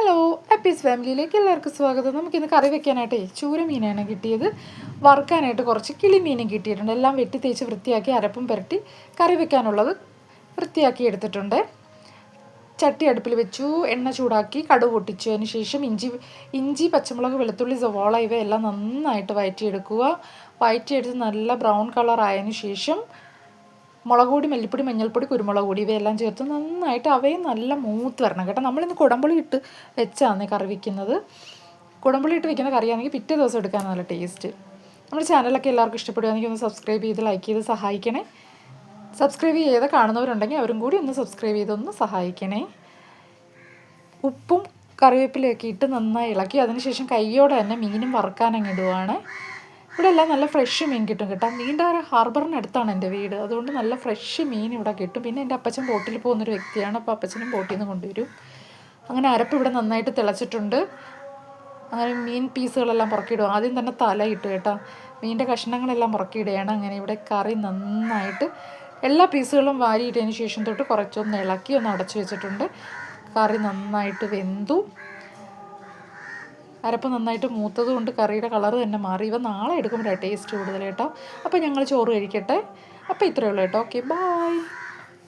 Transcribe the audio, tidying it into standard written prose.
Hello അപ്പീസ് ഫാമിലിയിലേക്ക് എല്ലാവർക്കും സ്വാഗതം. നമുക്കിന്ന് കറി വെക്കാനായിട്ടേ ചൂര മീനാണ് കിട്ടിയത്. വറുക്കാനായിട്ട് കുറച്ച് കിളിമീനും കിട്ടിയിട്ടുണ്ട്. എല്ലാം വെട്ടി തേച്ച് വൃത്തിയാക്കി അരപ്പും പുരട്ടി കറി വെക്കാനുള്ളത് വൃത്തിയാക്കി എടുത്തിട്ടുണ്ട്. ചട്ടി അടുപ്പിൽ വെച്ചു, എണ്ണ ചൂടാക്കി കടുക് പൊട്ടിച്ചു. അതിന് ശേഷം ഇഞ്ചി പച്ചമുളക് വെളുത്തുള്ളി സവാള ഇവയെല്ലാം നന്നായിട്ട് വഴറ്റിയെടുക്കുക. വഴറ്റിയെടുത്ത് നല്ല ബ്രൗൺ കളർ ആയതിനു ശേഷം മുളക് പൊടി, മല്ലിപ്പൊടി, മഞ്ഞൾപ്പൊടി, കുരുമുളക് പൊടി ഇവയെല്ലാം ചേർത്ത് നന്നായിട്ട് അവയും നല്ല മൂത്ത് വരണം കേട്ടോ. നമ്മളിന്ന് കുടംപുളി ഇട്ട് വെച്ചാണ് കറി വയ്ക്കുന്നത്. കുടംപുളി ഇട്ട് വെക്കുന്ന കറിയാണെങ്കിൽ പിറ്റേ ദിവസം എടുക്കാൻ നല്ല ടേസ്റ്റ്. നമ്മുടെ ചാനലൊക്കെ എല്ലാവർക്കും ഇഷ്ടപ്പെടുകയാണെങ്കിൽ ഒന്ന് സബ്സ്ക്രൈബ് ചെയ്ത് ലൈക്ക് ചെയ്ത് സഹായിക്കണേ. സബ്സ്ക്രൈബ് ചെയ്ത് കാണുന്നവരുണ്ടെങ്കിൽ അവരും കൂടി ഒന്ന് സബ്സ്ക്രൈബ് ചെയ്തൊന്ന് സഹായിക്കണേ. ഉപ്പും കറിവേപ്പിലയൊക്കെ ഇട്ട് നന്നായി ഇളക്കി അതിനുശേഷം കയ്യോടെ തന്നെ മീനും വറുക്കാനങ്ങ് ഇടുവാണ്. ഇവിടെ എല്ലാം നല്ല ഫ്രഷ് മീൻ കിട്ടും കേട്ടോ. നീണ്ടകര ഹാർബറിനടുത്താണ് എൻ്റെ വീട്, അതുകൊണ്ട് നല്ല ഫ്രഷ് മീൻ ഇവിടെ കിട്ടും. പിന്നെ എൻ്റെ അപ്പച്ചൻ ബോട്ടിൽ പോകുന്നൊരു വ്യക്തിയാണ്, അപ്പോൾ അപ്പച്ചനും ബോട്ടിൽ നിന്ന് കൊണ്ടുവരും. അങ്ങനെ അരപ്പ് ഇവിടെ നന്നായിട്ട് തിളച്ചിട്ടുണ്ട്. അങ്ങനെ മീൻ പീസുകളെല്ലാം പുറക്കിയിടുക. ആദ്യം തന്നെ തലയിട്ട് കേട്ടോ, മീനിൻ്റെ കഷ്ണങ്ങളെല്ലാം പുറക്കിയിടുകയാണ്. അങ്ങനെ ഇവിടെ കറി നന്നായിട്ട് എല്ലാ പീസുകളും വാരിയിട്ടതിന് ശേഷം തൊട്ട് കുറച്ചൊന്ന് ഇളക്കി ഒന്ന് അടച്ചു വെച്ചിട്ടുണ്ട്. കറി നന്നായിട്ട് വെന്തു. അരപ്പ് നന്നായിട്ട് മൂത്തത് കൊണ്ട് കറിയുടെ കളർ തന്നെ മാറി. ഇവ നാളെ എടുക്കുമ്പോഴാണ് ടേസ്റ്റ് കൂടുതൽ കേട്ടോ. അപ്പോൾ ഞങ്ങൾ ചോറ് കഴിക്കട്ടെ. അപ്പോൾ ഇത്രയേ ഉള്ളൂ കേട്ടോ. Okay, by.